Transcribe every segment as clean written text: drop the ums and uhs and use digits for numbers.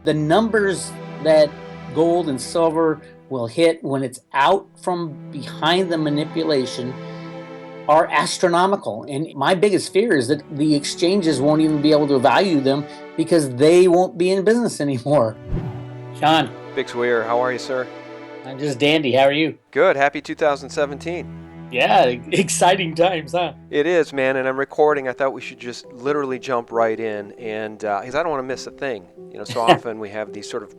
The numbers that gold and silver will hit when it's out from behind the manipulation are astronomical. And my biggest fear is that the exchanges won't even be able to value them because they won't be in business anymore. Sean. Bix Weir, how are you, sir? I'm just dandy. How are you? Good. Happy 2017. Yeah, exciting times, huh? It is, man, and I'm recording. I thought we should just literally jump right in, and because I don't want to miss a thing. So often we have these sort of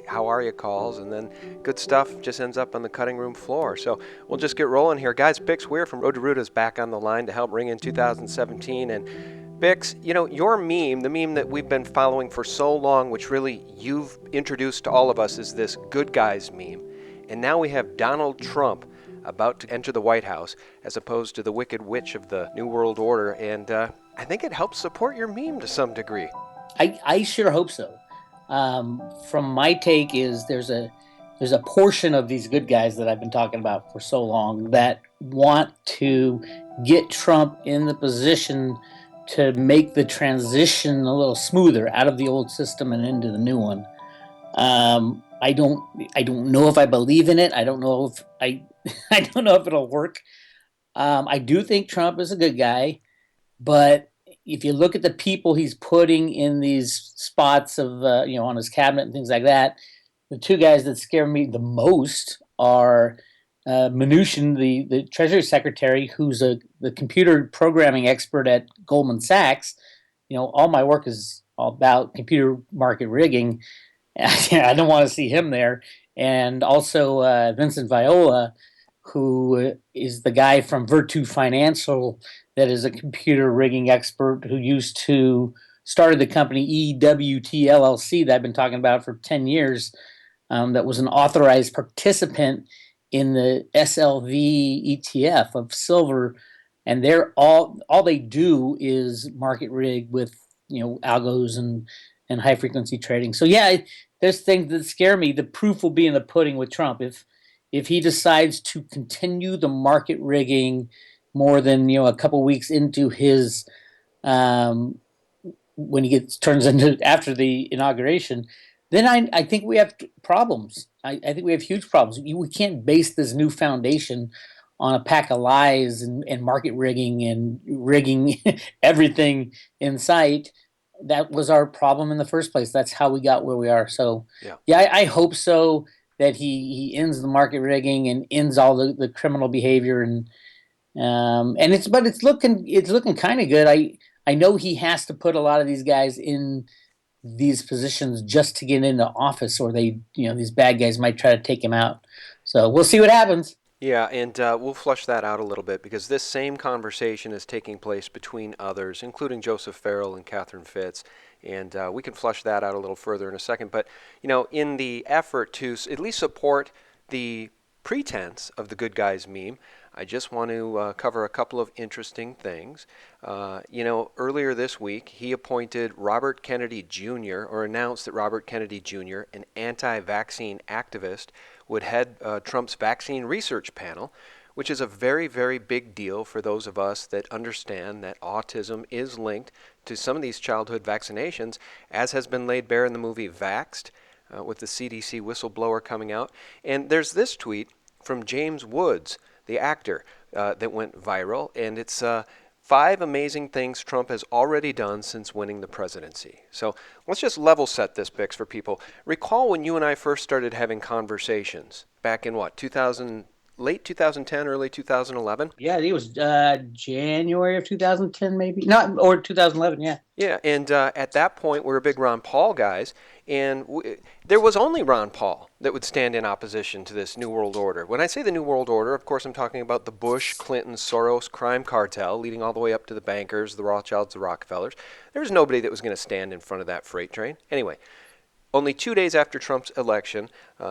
"how are you" calls, and then good stuff just ends up on the cutting room floor. So we'll just get rolling here, guys. Bix Weir from Road to Root is back on the line to help ring in 2017, and Bix, your meme, the meme that we've been following for so long, which really you've introduced to all of us, is this good guys meme, and now we have Donald Trump about to enter the White House, as opposed to the Wicked Witch of the New World Order, and I think it helps support your meme to some degree. I sure hope so. From my take is there's a portion of these good guys that I've been talking about for so long that want to get Trump in the position to make the transition a little smoother out of the old system and into the new one. I don't know if I believe in it. I don't know if I don't know if it'll work. I do think Trump is a good guy, but if you look at the people he's putting in these spots of on his cabinet and things like that, the two guys that scare me the most are Mnuchin, the Treasury Secretary, who's the computer programming expert at Goldman Sachs. All my work is all about computer market rigging. I don't want to see him there. And also Vincent Viola, who is the guy from Virtu Financial that is a computer rigging expert who used to started the company EWT LLC that I've been talking about for 10 years. That was an authorized participant in the SLV ETF of silver. And they're all they do is market rig with, algos and high frequency trading. So yeah, there's things that scare me. The proof will be in the pudding with Trump. If he decides to continue the market rigging more than a couple weeks into his when he turns into after the inauguration, then I think we have problems. I think we have huge problems. We can't base this new foundation on a pack of lies and market rigging and rigging everything in sight. That was our problem in the first place. That's how we got where we are. So yeah, I hope so that he ends the market rigging and ends all the criminal behavior and it's looking kind of good. I know he has to put a lot of these guys in these positions just to get into office, or these bad guys might try to take him out. So we'll see what happens. Yeah, and we'll flush that out a little bit because this same conversation is taking place between others, including Joseph Farrell and Catherine Fitz, and we can flush that out a little further in a second. But, in the effort to at least support the pretense of the good guys meme, I just want to cover a couple of interesting things. Earlier this week, he appointed Robert Kennedy Jr., or announced that Robert Kennedy Jr., an anti-vaccine activist, would head Trump's vaccine research panel, which is a very, very big deal for those of us that understand that autism is linked to some of these childhood vaccinations, as has been laid bare in the movie Vaxxed, with the CDC whistleblower coming out. And there's this tweet from James Woods, the actor, that went viral, and it's 5 amazing things Trump has already done since winning the presidency. So let's just level set this, Bix, for people. Recall when you and I first started having conversations back in what, late 2010, early 2011? Yeah, I think it was January of 2010, maybe. Not, or 2011, yeah. Yeah, and at that point, we were big Ron Paul guys, and there was only Ron Paul that would stand in opposition to this New World Order. When I say the New World Order, of course, I'm talking about the Bush, Clinton, Soros crime cartel, leading all the way up to the bankers, the Rothschilds, the Rockefellers. There was nobody that was going to stand in front of that freight train. Anyway, only 2 days after Trump's election,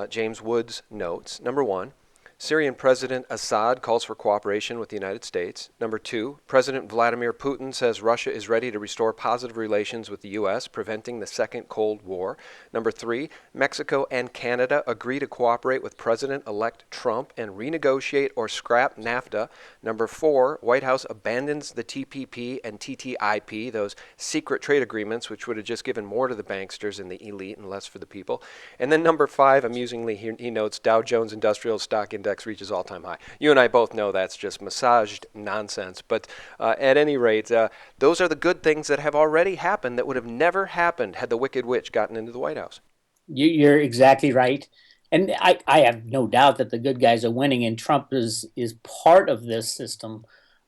James Woods notes, number one, Syrian President Assad calls for cooperation with the United States. Number 2, President Vladimir Putin says Russia is ready to restore positive relations with the U.S., preventing the second Cold War. Number 3, Mexico and Canada agree to cooperate with President-elect Trump and renegotiate or scrap NAFTA. Number 4, White House abandons the TPP and TTIP, those secret trade agreements which would have just given more to the banksters and the elite and less for the people. And then number 5, amusingly, he notes Dow Jones Industrial Stock Index reaches all-time high. You and I both know that's just massaged nonsense. But at any rate, those are the good things that have already happened that would have never happened had the Wicked Witch gotten into the White House. You're exactly right. And I have no doubt that the good guys are winning, and Trump is part of this system,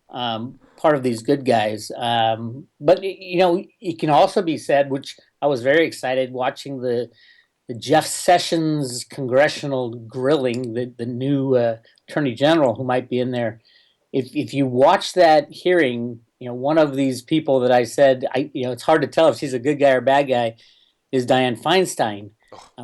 part of these good guys. But it can also be said, which I was very excited watching the Jeff Sessions congressional grilling, the new attorney general who might be in there. If you watch that hearing, one of these people that I said, it's hard to tell if she's a good guy or bad guy, is Dianne Feinstein.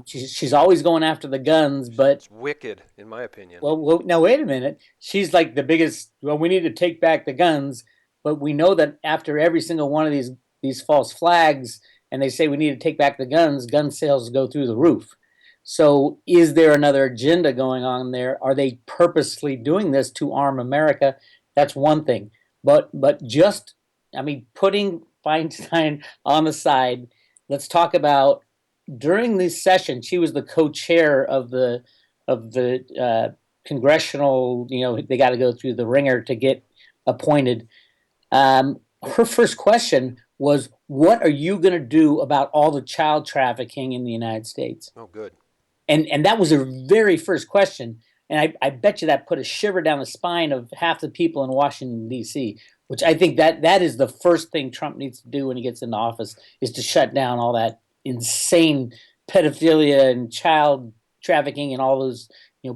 She's always going after the guns, but it's wicked, in my opinion. Well, now wait a minute. She's like the biggest. Well, we need to take back the guns, but we know that after every single one of these false flags, and they say we need to take back the guns, gun sales go through the roof. So, is there another agenda going on there? Are they purposely doing this to arm America? That's one thing. But just, I mean, putting Feinstein on the side, let's talk about during this session. She was the co-chair of the congressional. They got to go through the ringer to get appointed. Her first question was, what are you going to do about all the child trafficking in the United States? Oh, good. And that was her very first question. And I bet you that put a shiver down the spine of half the people in Washington, D.C., which I think that is the first thing Trump needs to do when he gets into office, is to shut down all that insane pedophilia and child trafficking and all those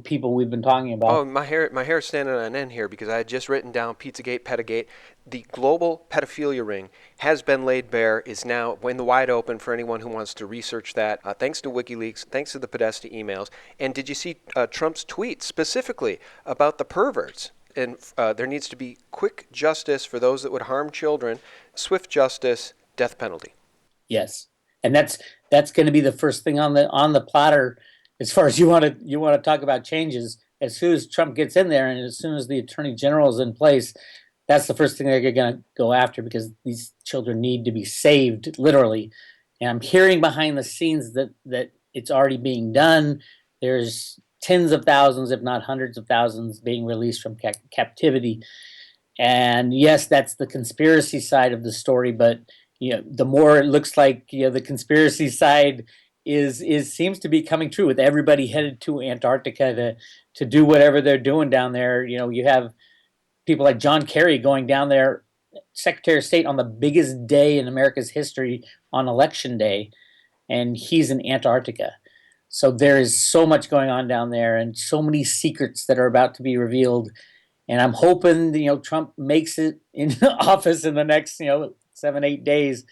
people we've been talking about. Oh, my hair is standing on end here because I had just written down Pizzagate, Pedagate. The global pedophilia ring has been laid bare, is now in the wide open for anyone who wants to research that. Thanks to WikiLeaks, thanks to the Podesta emails. And did you see Trump's tweet specifically about the perverts? And there needs to be quick justice for those that would harm children, swift justice, death penalty. Yes, and that's going to be the first thing on the platter. As far as you want to talk about changes, as soon as Trump gets in there and as soon as the attorney general is in place, that's the first thing they're going to go after, because these children need to be saved, literally. And I'm hearing behind the scenes that it's already being done. There's tens of thousands, if not hundreds of thousands, being released from captivity. And yes, that's the conspiracy side of the story, but the more it looks like the conspiracy side is seems to be coming true, with everybody headed to Antarctica to do whatever they're doing down there. You have people like John Kerry going down there, Secretary of State, on the biggest day in America's history, on Election Day, and he's in Antarctica. So there is so much going on down there, and so many secrets that are about to be revealed. And I'm hoping Trump makes it in office in the next 7-8 days.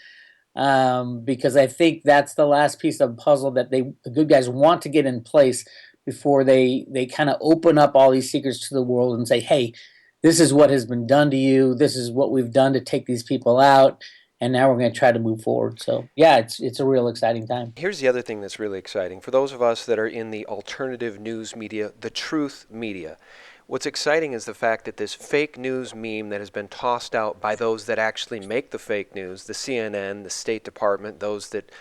Because I think that's the last piece of the puzzle that the good guys want to get in place before they kind of open up all these secrets to the world and say, hey, this is what has been done to you. This is what we've done to take these people out. And now we're going to try to move forward. So, yeah, it's a real exciting time. Here's the other thing that's really exciting. For those of us that are in the alternative news media, the truth media, what's exciting is the fact that this fake news meme that has been tossed out by those that actually make the fake news, the CNN, the State Department, those that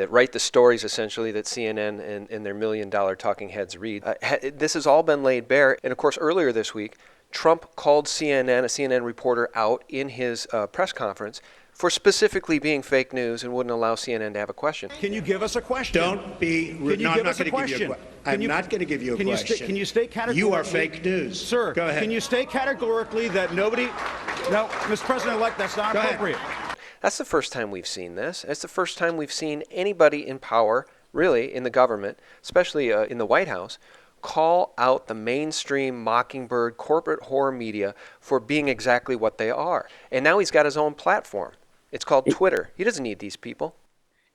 write the stories, essentially, that CNN and their $1 million talking heads read. This has all been laid bare. And, of course, earlier this week, Trump called CNN, a CNN reporter, out in his press conference for specifically being fake news and wouldn't allow CNN to have a question. Can you give us a question? Don't be rude. No, I'm not going to give you a question. I'm not going to give you a question. Can you state categorically? You are fake news. Sir, go ahead. Can you state categorically that nobody... No, Mr. President-elect, that's not appropriate. That's the first time we've seen this. It's the first time we've seen anybody in power, really, in the government, especially in the White House, call out the mainstream mockingbird corporate horror media for being exactly what they are. And now he's got his own platform. It's called Twitter. He doesn't need these people.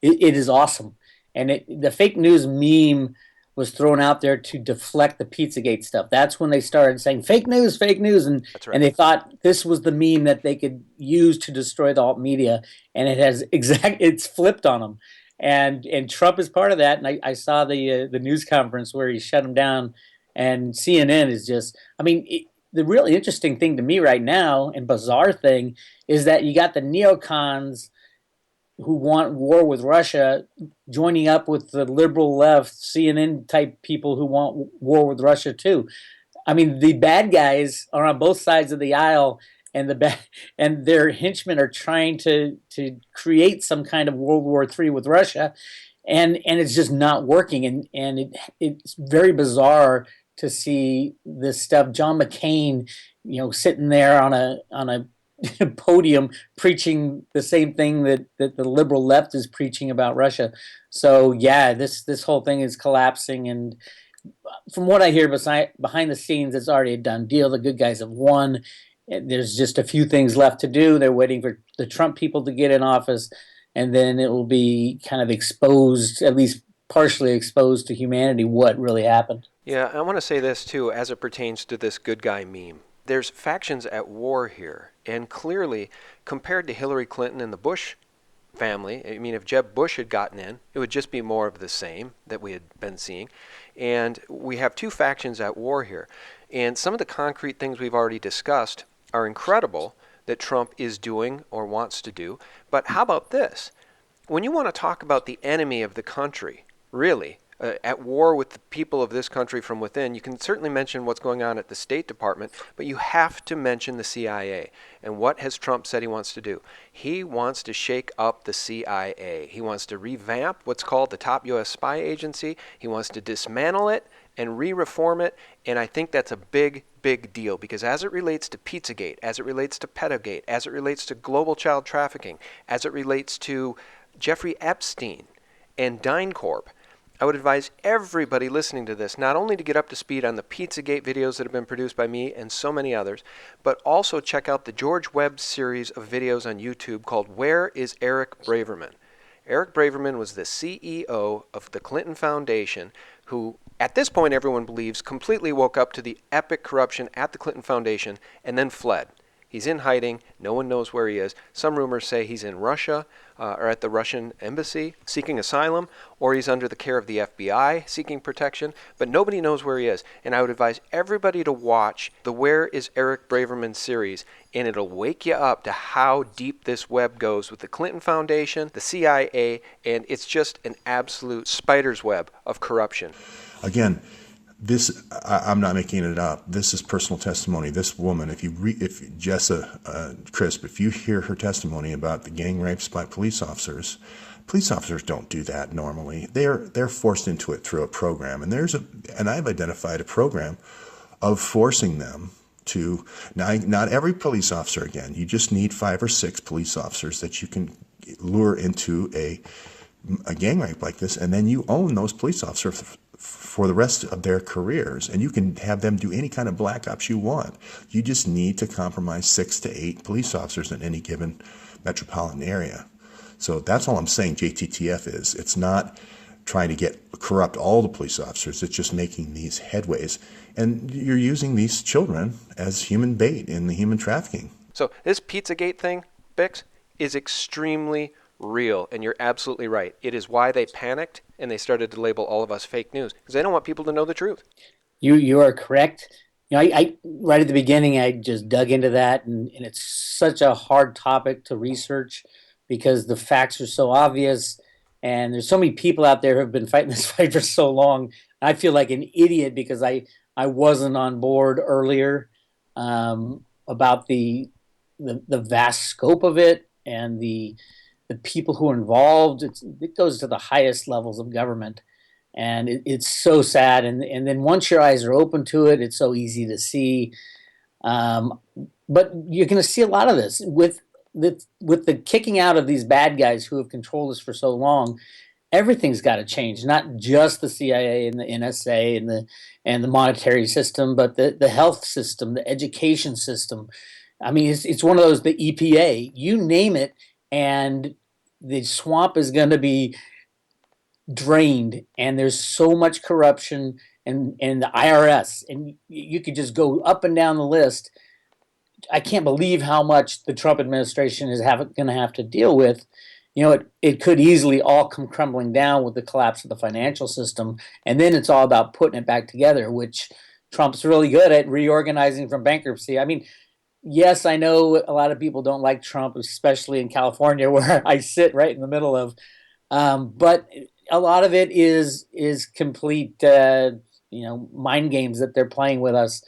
It is awesome. And the fake news meme was thrown out there to deflect the Pizzagate stuff. That's when they started saying fake news, and That's right. and they thought this was the meme that they could use to destroy the alt media, and it's flipped on them. And Trump is part of that. And I saw the news conference where he shut him down, and CNN is just, I mean, the really interesting thing to me right now and bizarre thing is that you got the neocons who want war with Russia joining up with the liberal left CNN type people who want war with Russia too. I mean, the bad guys are on both sides of the aisle, and and their henchmen are trying to create some kind of World War III with Russia, and it's just not working. It's very bizarre to see this stuff. John McCain, sitting there on a podium preaching the same thing that the liberal left is preaching about Russia. So yeah, this whole thing is collapsing, and from what I hear behind the scenes, it's already a done deal. The good guys have won. There's just a few things left to do. They're waiting for the Trump people to get in office, and then it will be kind of exposed, at least partially exposed to humanity, what really happened. Yeah, I want to say this too, as it pertains to this good guy meme. There's factions at war here, and clearly, compared to Hillary Clinton and the Bush family, I mean, if Jeb Bush had gotten in, it would just be more of the same that we had been seeing. And we have two factions at war here. And some of the concrete things we've already discussed are incredible that Trump is doing or wants to do. But how about this? When you want to talk about the enemy of the country, really, at war with the people of this country from within, you can certainly mention what's going on at the State Department, but you have to mention the CIA. And what has Trump said he wants to do? He wants to shake up the CIA. He wants to revamp what's called the top U.S. spy agency. He wants to dismantle it and re-reform it. And I think that's a big, big deal, because as it relates to Pizzagate, as it relates to Pedogate, as it relates to global child trafficking, as it relates to Jeffrey Epstein and DynCorp, I would advise everybody listening to this not only to get up to speed on the Pizzagate videos that have been produced by me and so many others, but also check out the George Webb series of videos on YouTube called Where is Eric Braverman? Eric Braverman was the CEO of the Clinton Foundation, who at this point everyone believes completely woke up to the epic corruption at the Clinton Foundation and then fled. He's in hiding. No one knows where he is. Some rumors say he's in Russia or at the Russian embassy seeking asylum, or he's under the care of the FBI seeking protection, but nobody knows where he is. And I would advise everybody to watch the Where is Eric Braverman series, and it'll wake you up to how deep this web goes with the Clinton Foundation, the CIA, and it's just an absolute spider's web of corruption. Again, I'm not making it up. This is personal testimony. This woman, if Jessa Crisp, if you hear her testimony about the gang rapes by police officers don't do that normally. They're forced into it through a program, and I've identified a program of forcing them to. Now, not every police officer. Again, you just need 5 or 6 police officers that you can lure into a gang rape like this, and then you own those police officers for the rest of their careers, and you can have them do any kind of black ops you want. You just need to compromise 6 to 8 police officers in any given metropolitan area. So that's all I'm saying JTTF is. It's not trying to corrupt all the police officers. It's just making these headways. And you're using these children as human bait in the human trafficking. So this Pizzagate thing, Bix, is extremely real, and you're absolutely right. It is why they panicked and they started to label all of us fake news, because they don't want people to know the truth. You are correct. I right at the beginning I just dug into that, and it's such a hard topic to research because the facts are so obvious, and there's so many people out there who have been fighting this fight for so long. I feel like an idiot because I wasn't on board earlier about the vast scope of it and the people who are involved. It goes to the highest levels of government, and it's so sad. And then once your eyes are open to it, it's so easy to see. But you're going to see a lot of this with the kicking out of these bad guys who have controlled us for so long. Everything's got to change, not just the CIA and the NSA and the monetary system, but the health system, the education system. I mean, it's one of those, the EPA, you name it, and the swamp is going to be drained, and there's so much corruption and the IRS, and you could just go up and down the list. I can't believe how much the Trump administration is going to have to deal with. It could easily all come crumbling down with the collapse of the financial system, and then it's all about putting it back together, which Trump's really good at, reorganizing from bankruptcy. I mean, yes, I know a lot of people don't like Trump, especially in California, where I sit right in the middle of. But a lot of it is complete, mind games that they're playing with us.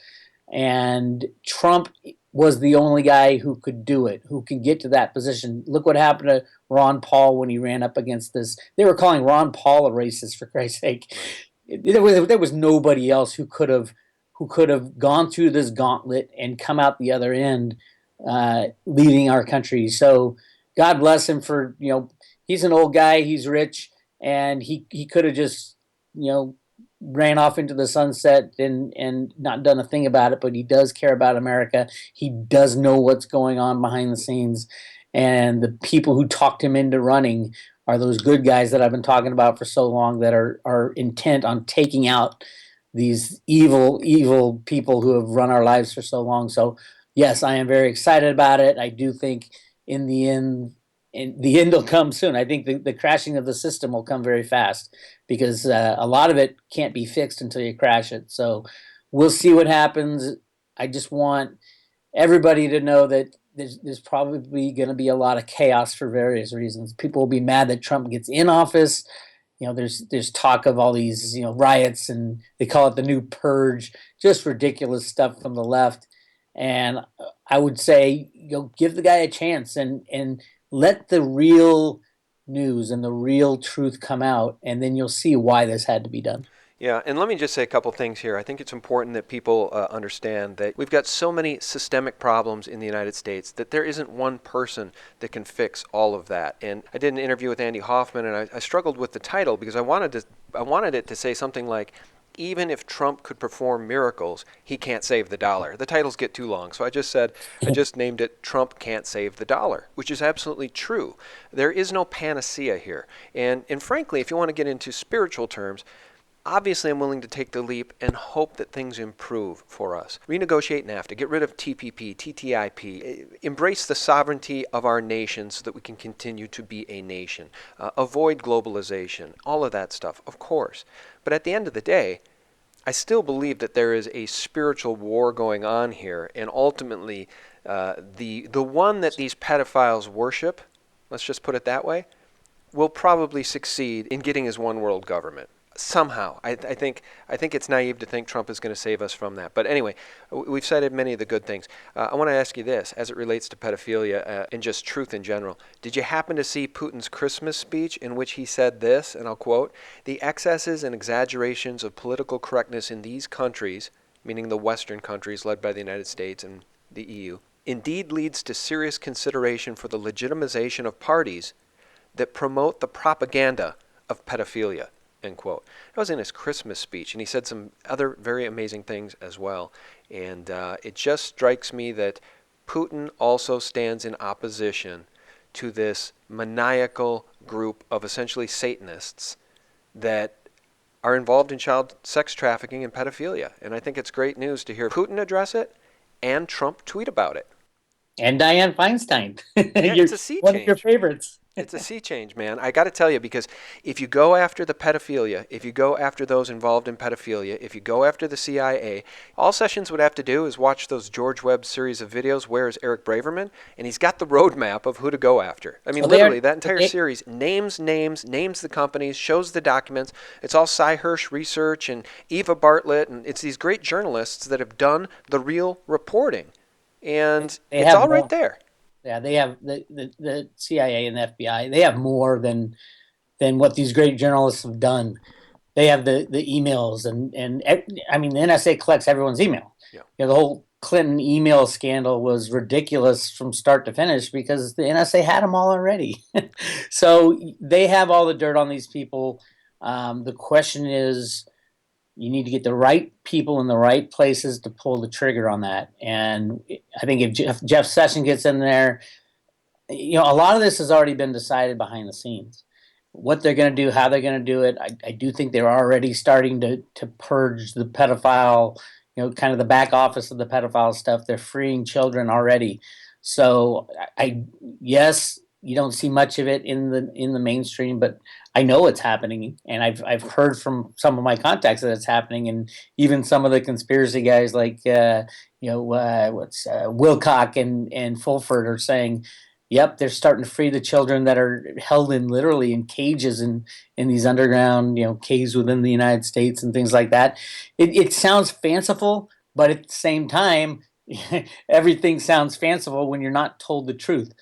And Trump was the only guy who could do it, who could get to that position. Look what happened to Ron Paul when he ran up against this. They were calling Ron Paul a racist, for Christ's sake. There was nobody else who could have gone through this gauntlet and come out the other end, leading our country. So God bless him for, he's an old guy, he's rich, and he could have just, ran off into the sunset and not done a thing about it, but he does care about America. He does know what's going on behind the scenes. And the people who talked him into running are those good guys that I've been talking about for so long, that are intent on taking out these evil people who have run our lives for so long. So yes, I am very excited about it. I do think in the end will come soon. I think the crashing of the system will come very fast, because a lot of it can't be fixed until you crash it. So we'll see what happens. I just want everybody to know that there's probably going to be a lot of chaos for various reasons. People will be mad that Trump gets in office. There's talk of all these, riots, and they call it the new purge, just ridiculous stuff from the left. And I would say, give the guy a chance and let the real news and the real truth come out, and then you'll see why this had to be done. Yeah, and let me just say a couple things here. I think it's important that people understand that we've got so many systemic problems in the United States that there isn't one person that can fix all of that. And I did an interview with Andy Hoffman, and I struggled with the title because I wanted it to say something like, even if Trump could perform miracles, he can't save the dollar. The titles get too long, so I just named it Trump Can't Save the Dollar, which is absolutely true. There is no panacea here. And frankly, if you want to get into spiritual terms, obviously I'm willing to take the leap and hope that things improve for us. Renegotiate NAFTA, get rid of TPP, TTIP, embrace the sovereignty of our nation so that we can continue to be a nation, avoid globalization, all of that stuff, of course. But at the end of the day, I still believe that there is a spiritual war going on here, and ultimately the one that these pedophiles worship, let's just put it that way, will probably succeed in getting his one world government. Somehow. I think it's naive to think Trump is going to save us from that. But anyway, we've cited many of the good things. I want to ask you this, as it relates to pedophilia and just truth in general. Did you happen to see Putin's Christmas speech in which he said this, and I'll quote, "The excesses and exaggerations of political correctness in these countries," meaning the Western countries led by the United States and the EU, "indeed leads to serious consideration for the legitimization of parties that promote the propaganda of pedophilia." End quote. That was in his Christmas speech, and he said some other very amazing things as well. And it just strikes me that Putin also stands in opposition to this maniacal group of essentially Satanists that are involved in child sex trafficking and pedophilia. And I think it's great news to hear Putin address it and Trump tweet about it. And Dianne Feinstein. Yeah, it's a sea one change. of your favorites. It's a sea change, man. I got to tell you, because if you go after the pedophilia, if you go after those involved in pedophilia, if you go after the CIA, all Sessions would have to do is watch those George Webb series of videos, Where is Eric Braverman? And he's got the roadmap of who to go after. I mean, literally, that entire series names the companies, shows the documents. It's all Cy Hirsch research and Eva Bartlett, and it's these great journalists that have done the real reporting. And it's all right there. Yeah, they have the CIA and the FBI. They have more than what these great journalists have done. They have the emails and I mean, the NSA collects everyone's email. Yeah. The whole Clinton email scandal was ridiculous from start to finish because the NSA had them all already. So they have all the dirt on these people. The question is, you need to get the right people in the right places to pull the trigger on that. And I think if Jeff Sessions gets in there, a lot of this has already been decided behind the scenes. what they're going to do, how they're going to do it. I do think they're already starting to purge the pedophile, kind of the back office of the pedophile stuff. They're freeing children already. So yes, you don't see much of it in the mainstream, but I know it's happening, and I've heard from some of my contacts that it's happening, and even some of the conspiracy guys like Wilcock and Fulford are saying, yep, they're starting to free the children that are held in literally in cages in these underground, caves within the United States and things like that. It sounds fanciful, but at the same time, everything sounds fanciful when you're not told the truth.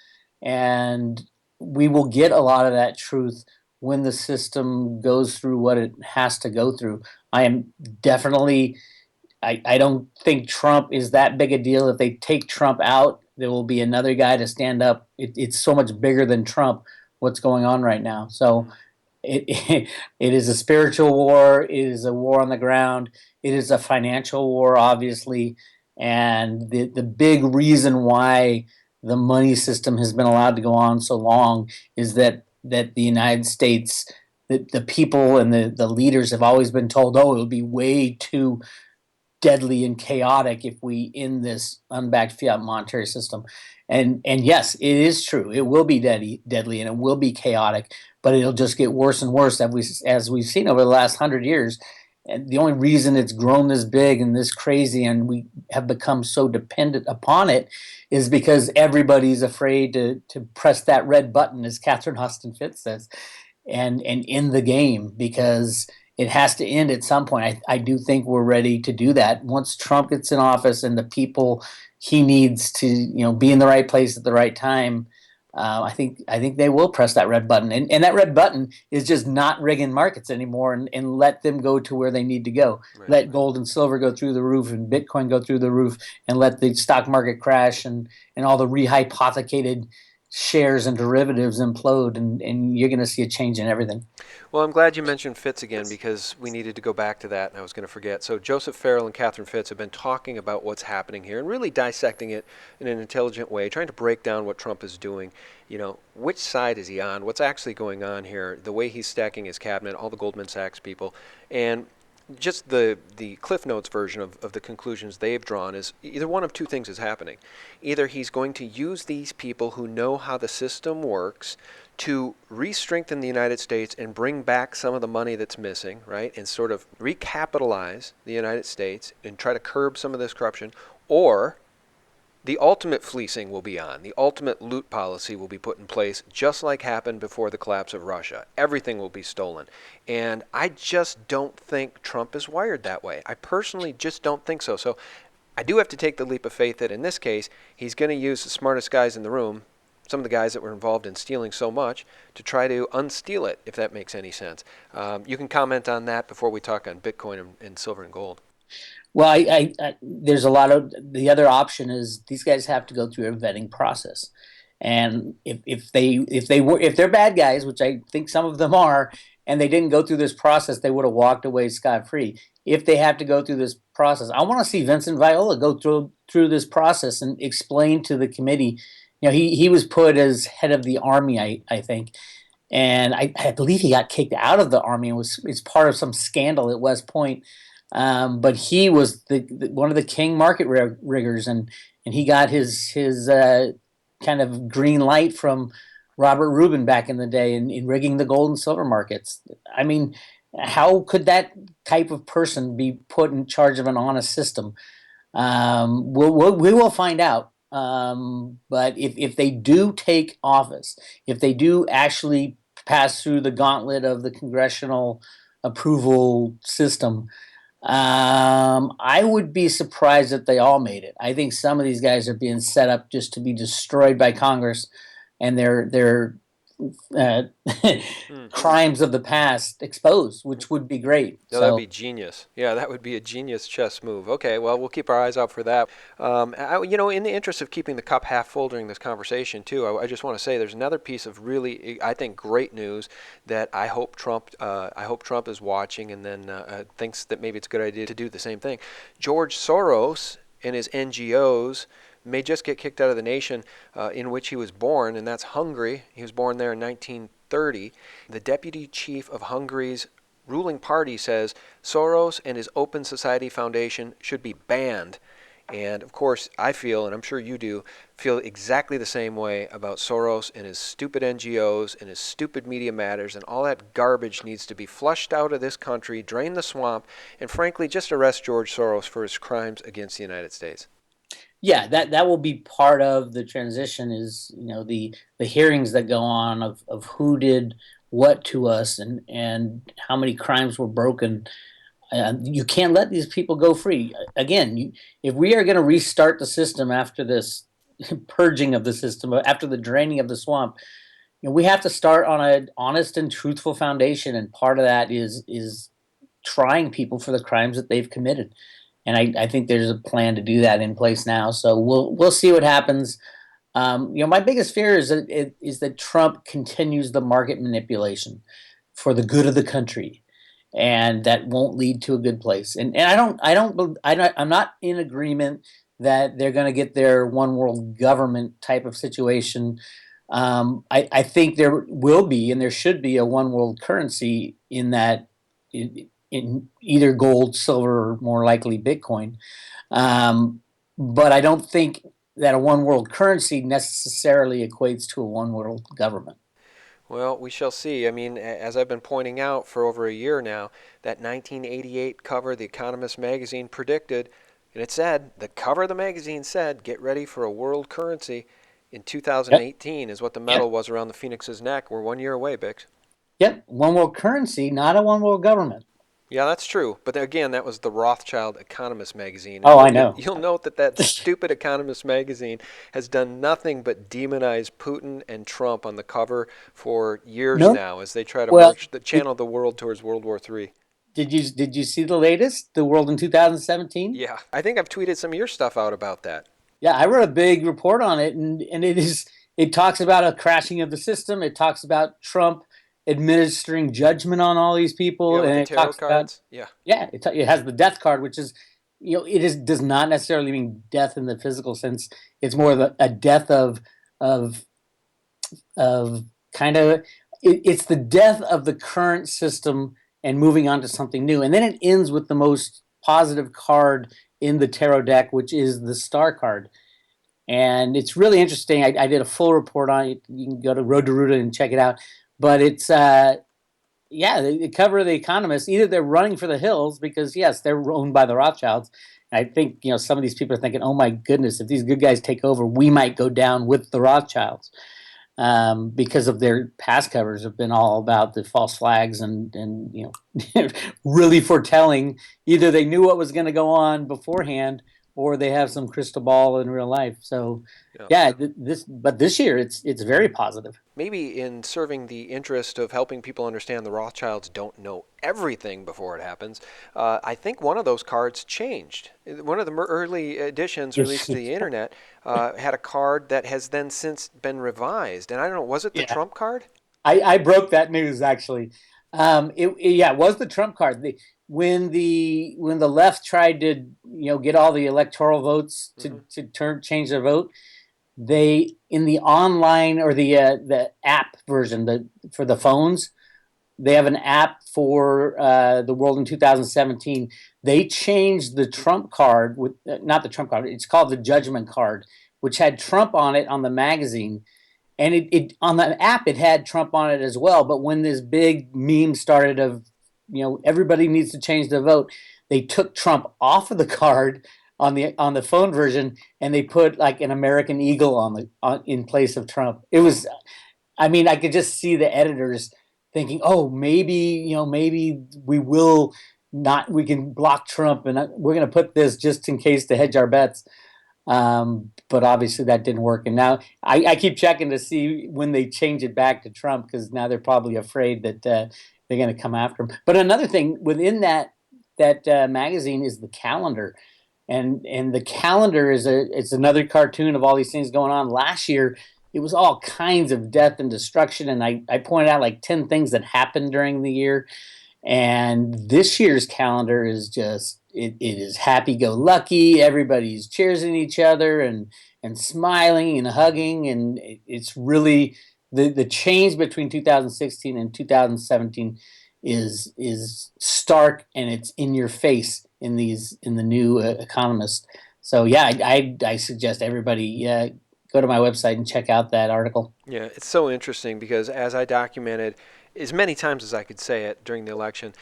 And we will get a lot of that truth when the system goes through what it has to go through. I am definitely I don't think Trump is that big a deal. If they take Trump out, there will be another guy to stand up. It's so much bigger than Trump, what's going on right now. So it is a spiritual war. It is a war on the ground. It is a financial war, obviously. And the big reason why the money system has been allowed to go on so long is that the United States, the people and the leaders have always been told, oh, it would be way too deadly and chaotic if we end this unbacked fiat monetary system. And yes, it is true. It will be deadly and it will be chaotic, but it'll just get worse and worse as we've seen over the last 100 years. And the only reason it's grown this big and this crazy and we have become so dependent upon it is because everybody's afraid to press that red button, as Catherine Austin Fitts says, and end the game, because it has to end at some point. I do think we're ready to do that once Trump gets in office and the people he needs to be in the right place at the right time. I think they will press that red button, and that red button is just not rigging markets anymore, and let them go to where they need to go. Right. Let gold and silver go through the roof and Bitcoin go through the roof, and let the stock market crash and all the rehypothecated shares and derivatives implode, and you're going to see a change in everything. Well, I'm glad you mentioned Fitz again, because we needed to go back to that and I was going to forget. So Joseph Farrell and Catherine Fitz have been talking about what's happening here and really dissecting it in an intelligent way, trying to break down what Trump is doing. Which side is he on? What's actually going on here? The way he's stacking his cabinet, all the Goldman Sachs people, and just the Cliff Notes version of the conclusions they've drawn is either one of two things is happening. Either he's going to use these people who know how the system works to re-strengthen the United States and bring back some of the money that's missing, right, and sort of recapitalize the United States and try to curb some of this corruption, or the ultimate fleecing will be on. The ultimate loot policy will be put in place, just like happened before the collapse of Russia. Everything will be stolen. And I just don't think Trump is wired that way. I personally just don't think so. So I do have to take the leap of faith that in this case, he's going to use the smartest guys in the room, some of the guys that were involved in stealing so much, to try to unsteal it, if that makes any sense. You can comment on that before we talk on Bitcoin and silver and gold. Well, there's a lot of the other option is these guys have to go through a vetting process, and if they're bad guys, which I think some of them are, and they didn't go through this process, they would have walked away scot free. If they have to go through this process, I want to see Vincent Viola go through this process and explain to the committee. He was put as head of the Army, I think, and I believe he got kicked out of the Army and it's part of some scandal at West Point. But he was one of the king market riggers, and he got his kind of green light from Robert Rubin back in the day in rigging the gold and silver markets. I mean, how could that type of person be put in charge of an honest system? We will find out. But if they do take office, if they do actually pass through the gauntlet of the congressional approval system, I would be surprised if they all made it. I think some of these guys are being set up just to be destroyed by Congress, and their crimes of the past exposed, which would be great. No, that would be genius. Yeah, that would be a genius chess move. Okay, well, we'll keep our eyes out for that. In the interest of keeping the cup half full during this conversation, too, I just want to say there's another piece of really, I think, great news that I hope Trump is watching and then thinks that maybe it's a good idea to do the same thing. George Soros and his NGOs may just get kicked out of the nation in which he was born, and that's Hungary. He was born there in 1930. 2030. The deputy chief of Hungary's ruling party says Soros and his Open Society Foundation should be banned. And of course, I feel, and I'm sure you do, feel exactly the same way about Soros and his stupid NGOs and his stupid Media Matters, and all that garbage needs to be flushed out of this country, drain the swamp, and frankly, just arrest George Soros for his crimes against the United States. Yeah, that will be part of the transition, is, the hearings that go on of who did what to us, and how many crimes were broken. You can't let these people go free. Again, if we are going to restart the system after this purging of the system, after the draining of the swamp, we have to start on an honest and truthful foundation, and part of that is trying people for the crimes that they've committed. And I think there's a plan to do that in place now. So we'll see what happens. My biggest fear is that Trump continues the market manipulation for the good of the country, and that won't lead to a good place. And I'm not in agreement that they're going to get their one world government type of situation. I think there will be, and there should be, a one world currency in that. In either gold, silver, or more likely Bitcoin. But I don't think that a one world currency necessarily equates to a one world government. Well, we shall see. I mean, as I've been pointing out for over a year now, that 1988 cover, The Economist magazine predicted, and it said, the cover of the magazine said, get ready for a world currency in 2018 is what the medal was around the Phoenix's neck. We're 1 year away, Bix. Yep, one world currency, not a one world government. Yeah, that's true. But again, that was the Rothschild Economist magazine. Oh, I know. You'll note that stupid Economist magazine has done nothing but demonize Putin and Trump on the cover for years now, as they try to channel the world towards World War III. Did you see the latest, The World in 2017? Yeah, I think I've tweeted some of your stuff out about that. Yeah, I wrote a big report on it, and it talks about a crashing of the system. It talks about Trump administering judgment on all these people, and it talks cards. about it has the death card, which is, does not necessarily mean death in the physical sense. It's more of a death of kind of, it's the death of the current system and moving on to something new. And then it ends with the most positive card in the tarot deck, which is the star card. And it's really interesting. I did a full report on it. You can go to Road to Ruta and check it out. But it's, the cover of The Economist, either they're running for the hills because, yes, they're owned by the Rothschilds. And I think, some of these people are thinking, oh, my goodness, if these good guys take over, we might go down with the Rothschilds, because of their past covers have been all about the false flags and really foretelling. Either they knew what was going to go on beforehand, or they have some crystal ball in real life. So, this year it's very positive. Maybe in serving the interest of helping people understand the Rothschilds don't know everything before it happens, I think one of those cards changed. One of the early editions released to the internet had a card that has then since been revised. And I don't know, was it the Trump card? I broke that news, actually. It was the Trump card. When the left tried to get all the electoral votes to change their vote, they, in the online or the app version for the phones, they have an app for the World in 2017. They changed the Trump card with not the Trump card. It's called the Judgment card, which had Trump on it on the magazine. And it on the app, it had Trump on it as well. But when this big meme started of, everybody needs to change their vote, they took Trump off of the card on the phone version, and they put like an American eagle in place of Trump. It was, I could just see the editors thinking, oh, maybe we can block Trump, and we're going to put this just in case to hedge our bets. But obviously that didn't work. And now I keep checking to see when they change it back to Trump, because now they're probably afraid that they're going to come after him. But another thing within that magazine is the calendar. And the calendar it's another cartoon of all these things going on. Last year, it was all kinds of death and destruction. And I pointed out like 10 things that happened during the year. And this year's calendar is just, it is happy-go-lucky. Everybody's cheersing each other and smiling and hugging. And it's really the change between 2016 and 2017 is stark, and it's in your face in the new Economist. So yeah, I suggest everybody go to my website and check out that article. Yeah, it's so interesting because as I documented as many times as I could say it during the election,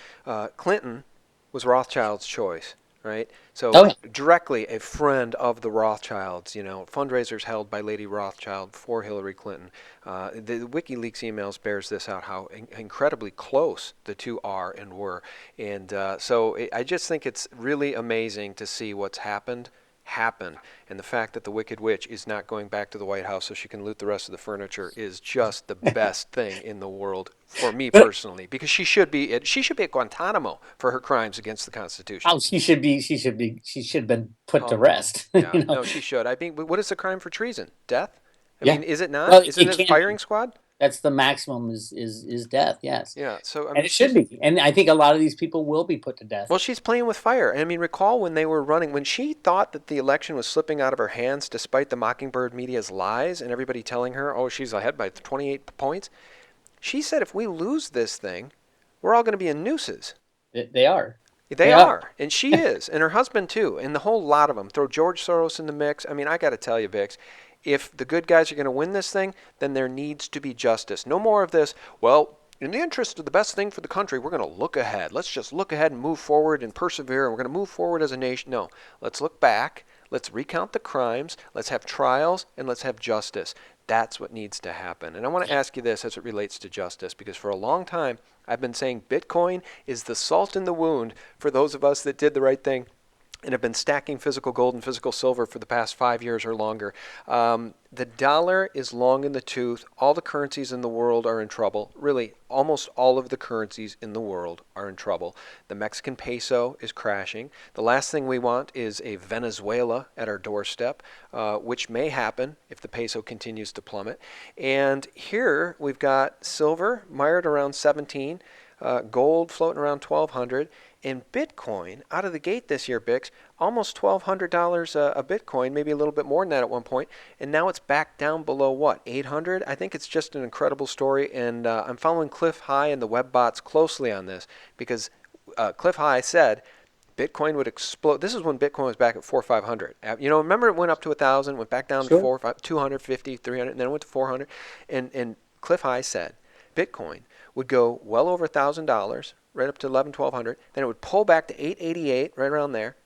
Clinton was Rothschild's choice, right? So Oh, yeah. directly a friend of the Rothschilds, fundraisers held by Lady Rothschild for Hillary Clinton. The WikiLeaks emails bears this out, how incredibly close the two are and were. And I just think it's really amazing to see what's happened happen, and the fact that the Wicked Witch is not going back to the White House so she can loot the rest of the furniture is just the best thing in the world for me personally, because she should be at Guantanamo for her crimes against the Constitution. Oh, she should have been put to rest. Yeah, You know? no, she should. I mean, what is the crime for treason? Death? I Yeah. mean, is it not? Well, Isn't it it can firing be. squad? That's the maximum is death. Yes. Yeah. So I And mean, it should be. And I think a lot of these people will be put to death. well, she's playing with fire. I mean, recall when they were running, when she thought that the election was slipping out of her hands despite the Mockingbird media's lies and everybody telling her, oh, she's ahead by 28 points. She said, if we lose this thing, we're all going to be in nooses. They are. They are. And she is. And her husband, too. And the whole lot of them. Throw George Soros in the mix. I mean, I got to tell you, Bix, if the good guys are going to win this thing, then there needs to be justice. No more of this, well, in the interest of the best thing for the country, we're going to look ahead. Let's just look ahead and move forward and persevere, and we're going to move forward as a nation. No, let's look back. Let's recount the crimes. Let's have trials, and let's have justice. That's what needs to happen. And I want to ask you this as it relates to justice, because for a long time, I've been saying Bitcoin is the salt in the wound for those of us that did the right thing and have been stacking physical gold and physical silver for the past 5 years or longer. The dollar is long in the tooth. All the currencies in the world are in trouble. Really, almost all of the currencies in the world are in trouble. The Mexican peso is crashing. The last thing we want is a Venezuela at our doorstep, which may happen if the peso continues to plummet. And here we've got silver mired around 17, gold floating around 1,200, and Bitcoin out of the gate this year, Bix, almost $1,200 a Bitcoin, maybe a little bit more than that at one point, and now it's back down below what, 800? I think it's just an incredible story, and I'm following Cliff High and the web bots closely on this because Cliff High said Bitcoin would explode. This is when Bitcoin was back at 400 or 500. Remember it went up to 1,000, went back down to 400, 250, 300, and then it went to 400, and Cliff High said Bitcoin would go well over $1,000, right up to 1,100, then it would pull back to 888, right around there,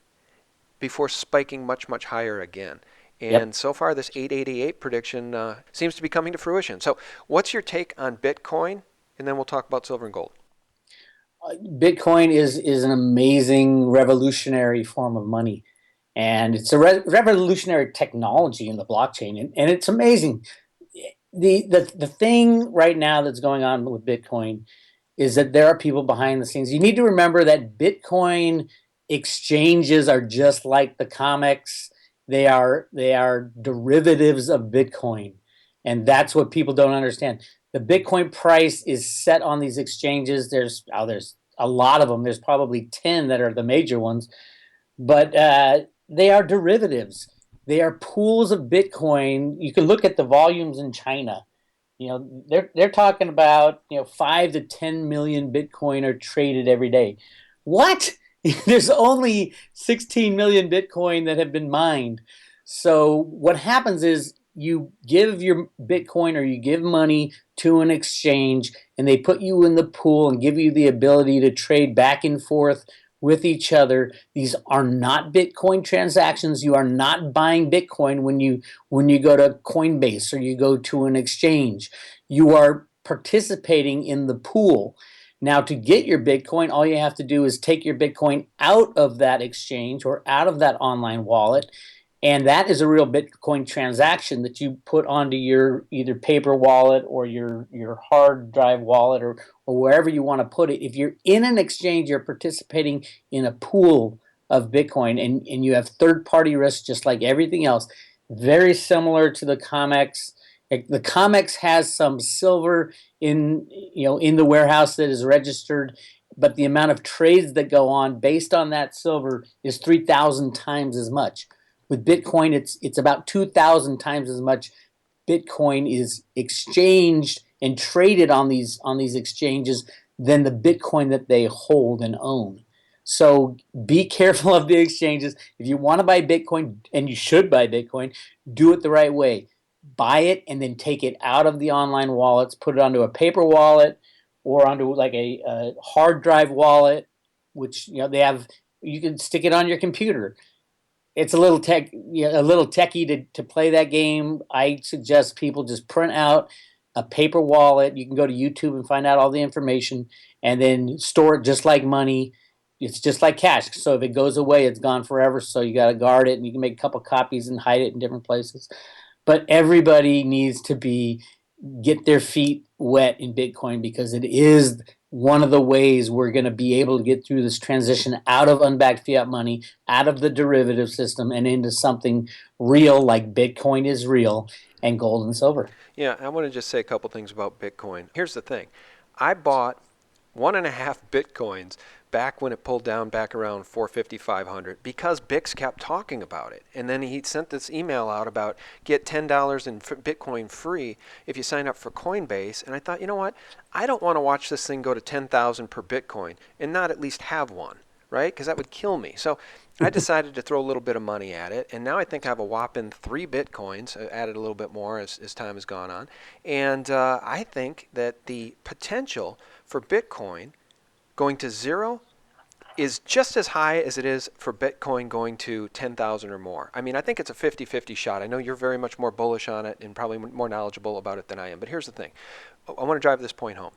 before spiking much, much higher again. And so far, this 888 prediction seems to be coming to fruition. So what's your take on Bitcoin? And then we'll talk about silver and gold. Bitcoin is an amazing revolutionary form of money. And it's a revolutionary technology in the blockchain. And it's amazing. The thing right now that's going on with Bitcoin is that there are people behind the scenes. You need to remember that Bitcoin exchanges are just like the comics. They are derivatives of Bitcoin. And that's what people don't understand. The Bitcoin price is set on these exchanges. There's a lot of them. There's probably 10 that are the major ones. But they are derivatives. They are pools of Bitcoin. You can look at the volumes in China. They're talking about 5 to 10 million Bitcoin are traded every day. What? There's only 16 million Bitcoin that have been mined. So what happens is you give your Bitcoin or you give money to an exchange, and they put you in the pool and give you the ability to trade back and forth with each other. These are not Bitcoin transactions. You are not buying Bitcoin when you go to Coinbase or you go to an exchange. You are participating in the pool. Now, to get your Bitcoin, all you have to do is take your Bitcoin out of that exchange or out of that online wallet, and that is a real Bitcoin transaction that you put onto your either paper wallet or your hard drive wallet or wherever you want to put it. If you're in an exchange, you're participating in a pool of Bitcoin, and you have third-party risk just like everything else. Very similar to the COMEX. The COMEX has some silver in the warehouse that is registered, but the amount of trades that go on based on that silver is 3,000 times as much. With Bitcoin, it's about 2,000 times as much Bitcoin is exchanged and traded on these exchanges than the Bitcoin that they hold and own. So be careful of the exchanges. If you want to buy Bitcoin, and you should buy Bitcoin, do it the right way. Buy it and then take it out of the online wallets, put it onto a paper wallet or onto like a hard drive wallet, which they have. You can stick it on your computer. It's a little a little techie to play that game. I suggest people just print out a paper wallet. You can go to YouTube and find out all the information, and then store it just like money. It's just like cash. So if it goes away, it's gone forever. So you got to guard it, and you can make a couple copies and hide it in different places. But everybody needs to get their feet wet in Bitcoin, because it is one of the ways we're going to be able to get through this transition out of unbacked fiat money, out of the derivative system, and into something real like Bitcoin is real and gold and silver. Yeah, I want to just say a couple things about Bitcoin. Here's the thing. I bought 1.5 Bitcoins back when it pulled down back around 450, 500 because Bix kept talking about it. And then he sent this email out about get $10 in Bitcoin free if you sign up for Coinbase. And I thought, you know what? I don't want to watch this thing go to 10,000 per Bitcoin and not at least have one, right? Because that would kill me. So I decided to throw a little bit of money at it. And now I think I have a whopping 3 Bitcoins. I added a little bit more as time has gone on. And I think that the potential for Bitcoin going to zero is just as high as it is for Bitcoin going to 10,000 or more. I mean, I think it's a 50-50 shot. I know you're very much more bullish on it and probably more knowledgeable about it than I am. But here's the thing. I want to drive this point home.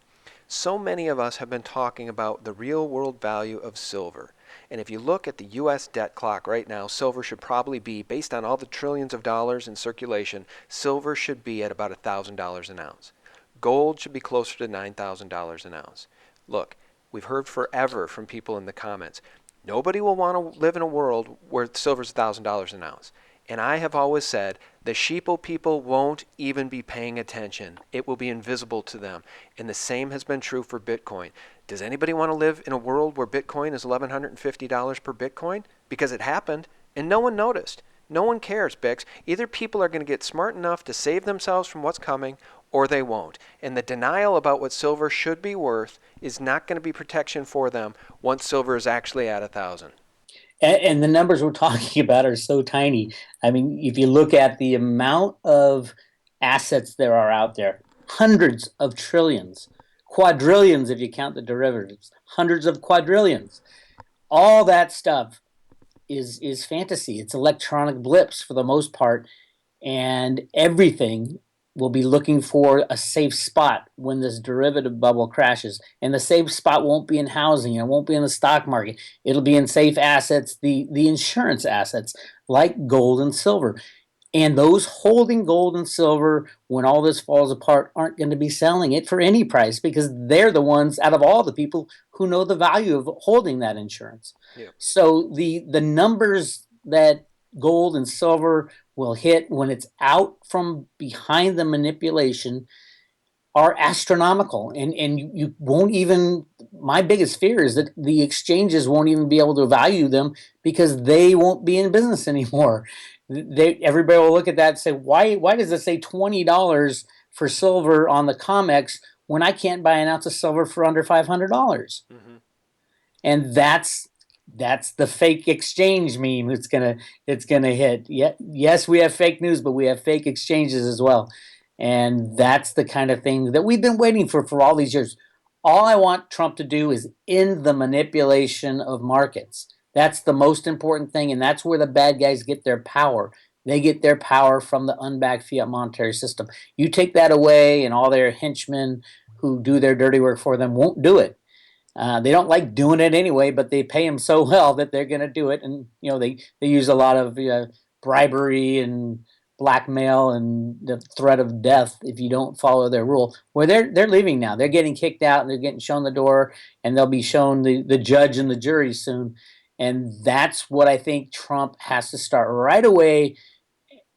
So many of us have been talking about the real world value of silver. And if you look at the U.S. debt clock right now, silver should probably be, based on all the trillions of dollars in circulation, silver should be at about $1,000 an ounce. Gold should be closer to $9,000 an ounce. Look, we've heard forever from people in the comments, nobody will want to live in a world where silver's $1,000 an ounce. And I have always said, the sheeple people won't even be paying attention. It will be invisible to them. And the same has been true for Bitcoin. Does anybody want to live in a world where Bitcoin is $1,150 per Bitcoin? Because it happened, and no one noticed. No one cares, Bix. Either people are going to get smart enough to save themselves from what's coming, or they won't. And the denial about what silver should be worth is not going to be protection for them once silver is actually at 1,000. And the numbers we're talking about are so tiny. I mean, if you look at the amount of assets there are out there, hundreds of trillions, quadrillions if you count the derivatives, hundreds of quadrillions. All that stuff is fantasy. It's electronic blips for the most part, and everything will be looking for a safe spot when this derivative bubble crashes. And the safe spot won't be in housing. It won't be in the stock market. It'll be in safe assets, the insurance assets like gold and silver. And those holding gold and silver, when all this falls apart, aren't going to be selling it for any price, because they're the ones out of all the people who know the value of holding that insurance. Yeah. So the numbers that gold and silver will hit when it's out from behind the manipulation are astronomical. And you won't even, my biggest fear is that the exchanges won't even be able to value them, because they won't be in business anymore. Everybody will look at that and say, why does it say $20 for silver on the COMEX when I can't buy an ounce of silver for under $500? Mm-hmm. And that's the fake exchange meme. It's gonna hit. Yes, we have fake news, but we have fake exchanges as well. And that's the kind of thing that we've been waiting for all these years. All I want Trump to do is end the manipulation of markets. That's the most important thing, and that's where the bad guys get their power. They get their power from the unbacked fiat monetary system. You take that away, and all their henchmen who do their dirty work for them won't do it. They don't like doing it anyway, but they pay them so well that they're going to do it. And they use a lot of bribery and blackmail and the threat of death if you don't follow their rule. Well, they're leaving now. They're getting kicked out, and they're getting shown the door, and they'll be shown the judge and the jury soon. And that's what I think Trump has to start right away,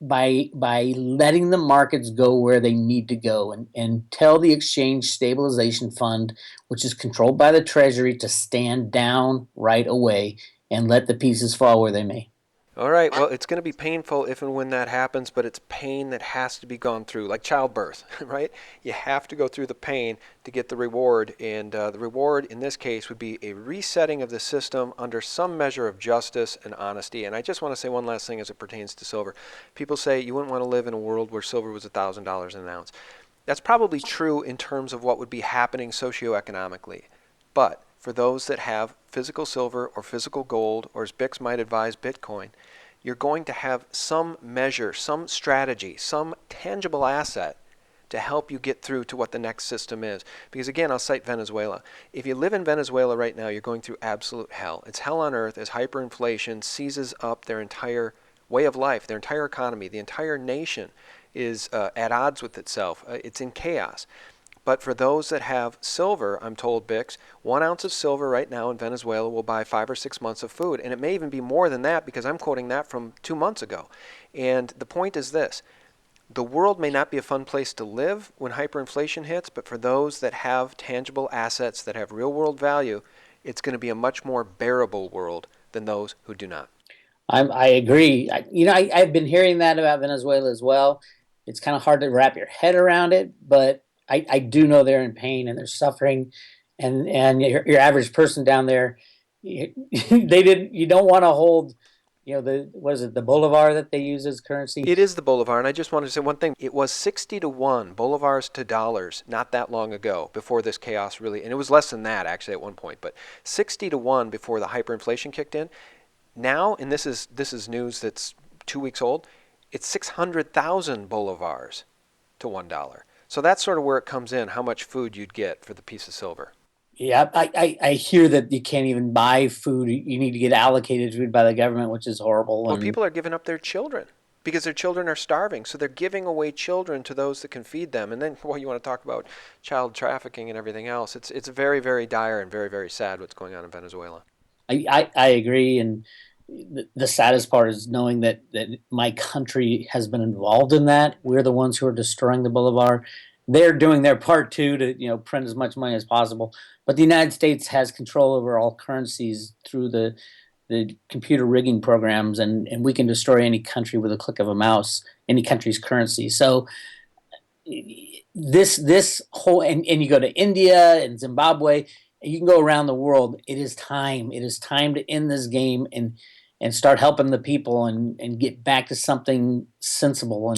by letting the markets go where they need to go, and tell the Exchange Stabilization Fund, which is controlled by the Treasury, to stand down right away and let the pieces fall where they may. All right, well, it's going to be painful if and when that happens, but it's pain that has to be gone through, like childbirth, right? You have to go through the pain to get the reward, and the reward in this case would be a resetting of the system under some measure of justice and honesty. And I just want to say one last thing as it pertains to silver. People say you wouldn't want to live in a world where silver was $1,000 an ounce. That's probably true in terms of what would be happening socioeconomically. But for those that have physical silver or physical gold, or as Bix might advise, Bitcoin, you're going to have some measure, some strategy, some tangible asset to help you get through to what the next system is. Because again, I'll cite Venezuela. If you live in Venezuela right now, you're going through absolute hell. It's hell on earth as hyperinflation seizes up their entire way of life, their entire economy. The entire nation is at odds with itself. It's in chaos. But for those that have silver, I'm told, Bix, 1 ounce of silver right now in Venezuela will buy 5 or 6 months of food. And it may even be more than that because I'm quoting that from 2 months ago. And the point is this. The world may not be a fun place to live when hyperinflation hits, but for those that have tangible assets that have real world value, it's going to be a much more bearable world than those who do not. I agree. I've been hearing that about Venezuela as well. It's kind of hard to wrap your head around it, but I do know they're in pain and they're suffering, and your average person down there, you don't want to hold, what is it, the bolivar that they use as currency? It is the bolivar, and I just wanted to say one thing. It was 60 to 1 bolivars to dollars not that long ago before this chaos really, and it was less than that actually at one point, but 60 to 1 before the hyperinflation kicked in. Now, and this is news that's 2 weeks old, it's 600,000 bolivars to $1. So that's sort of where it comes in, how much food you'd get for the piece of silver. Yeah, I hear that you can't even buy food. You need to get allocated food by the government, which is horrible. Well, And people are giving up their children because their children are starving. So they're giving away children to those that can feed them. And then, well, you want to talk about child trafficking and everything else. It's very, very dire and very, very sad what's going on in Venezuela. I agree. And the saddest part is knowing that my country has been involved in that. We're the ones who are destroying the bolivar. They're doing their part too to print as much money as possible. But the United States has control over all currencies through the computer rigging programs, and we can destroy any country with a click of a mouse, any country's currency. So this whole and you go to India and Zimbabwe, you can go around the world. It is time. It is time to end this game and start helping the people and get back to something sensible,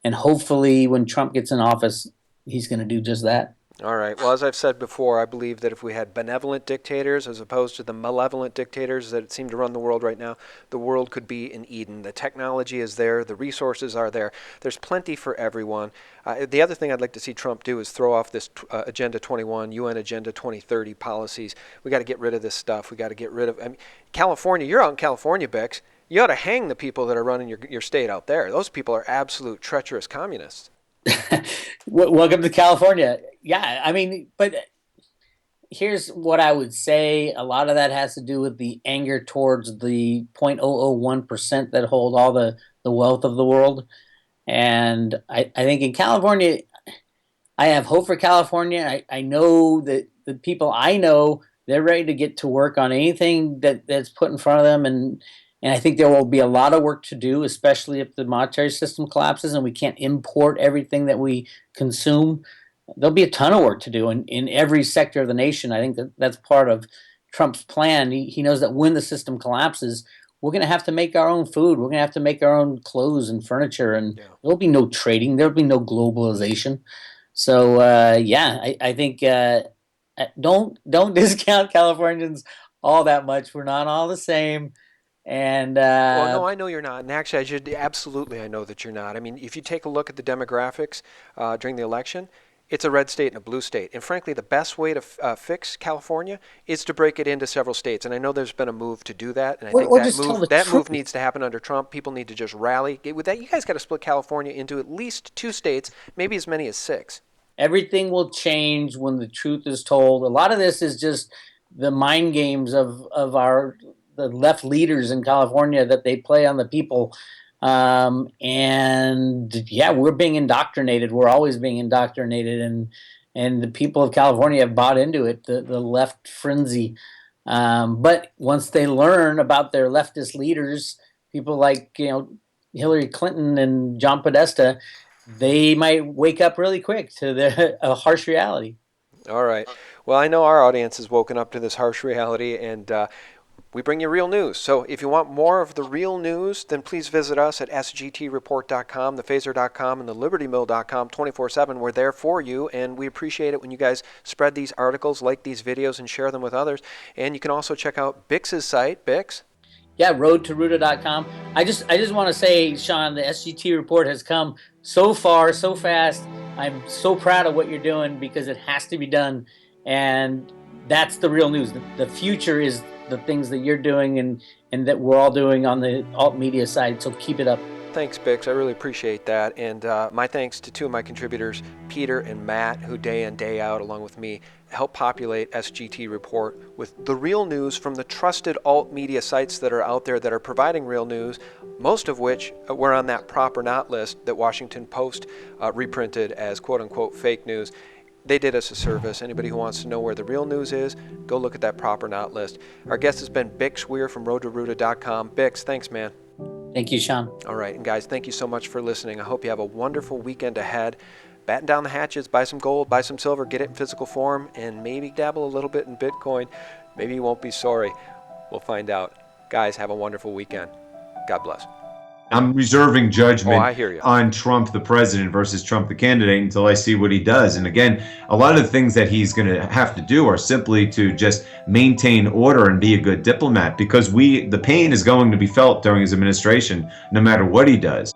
and hopefully when Trump gets in office, he's going to do just that. All right. Well, as I've said before, I believe that if we had benevolent dictators as opposed to the malevolent dictators that seem to run the world right now, the world could be in Eden. The technology is there. The resources are there. There's plenty for everyone. The other thing I'd like to see Trump do is throw off this Agenda 21, UN Agenda 2030 policies. We got to get rid of this stuff. We got to get rid of, I mean, California, you're out in California, Bix. You ought to hang the people that are running your state out there. Those people are absolute treacherous communists. Welcome to California. Yeah, I mean, but here's what I would say. A lot of that has to do with the anger towards the 0.001% that hold all the wealth of the world. And I think in California, I have hope for California. I know that the people I know, they're ready to get to work on anything that's put in front of them. And I think there will be a lot of work to do, especially if the monetary system collapses and we can't import everything that we consume. There'll be a ton of work to do in every sector of the nation. I think that's part of Trump's plan. He knows that when the system collapses, we're going to have to make our own food. We're going to have to make our own clothes and furniture, and there'll be no trading. There'll be no globalization. So I think don't discount Californians all that much. We're not all the same. And well, no, I know you're not. And actually, I know that you're not. I mean, if you take a look at the demographics during the election, it's a red state and a blue state. And frankly, the best way to fix California is to break it into several states. And I know there's been a move to do that. And I think that move needs to happen under Trump. People need to just rally. With that, you guys got to split California into at least 2 states, maybe as many as 6. Everything will change when the truth is told. A lot of this is just the mind games of the left leaders in California that they play on the people. And yeah, we're being indoctrinated. We're always being indoctrinated, and the people of California have bought into it, the left frenzy. But once they learn about their leftist leaders, people like, Hillary Clinton and John Podesta, they might wake up really quick to a harsh reality. All right. Well, I know our audience has woken up to this harsh reality, and we bring you real news. So if you want more of the real news, then please visit us at sgtreport.com, thephaser.com, and thelibertymill.com 24/7. We're there for you, and we appreciate it when you guys spread these articles, like these videos, and share them with others. And you can also check out Bix's site, Bix. Yeah, roadtoruta.com. I just want to say, Sean, the SGT report has come so far, so fast. I'm so proud of what you're doing because it has to be done. And that's the real news. The future is the things that you're doing and that we're all doing on the alt media side. So keep it up. Thanks, Bix. I really appreciate that. And my thanks to two of my contributors, Peter and Matt, who day in, day out, along with me, help populate SGT Report with the real news from the trusted alt media sites that are out there that are providing real news, most of which were on that proper not list that Washington Post reprinted as quote-unquote fake news. They did us a service. Anybody who wants to know where the real news is, go look at that proper not list. Our guest has been Bix Weir from roadtoruta.com. Bix, thanks, man. Thank you, Sean. All right, and guys, thank you so much for listening. I hope you have a wonderful weekend ahead. Batten down the hatches, buy some gold, buy some silver, get it in physical form, and maybe dabble a little bit in Bitcoin. Maybe you won't be sorry. We'll find out. Guys, have a wonderful weekend. God bless. I'm reserving judgment I hear you. on Trump the president versus Trump the candidate until I see what he does. And again, a lot of the things that he's going to have to do are simply to just maintain order and be a good diplomat, because the pain is going to be felt during his administration no matter what he does.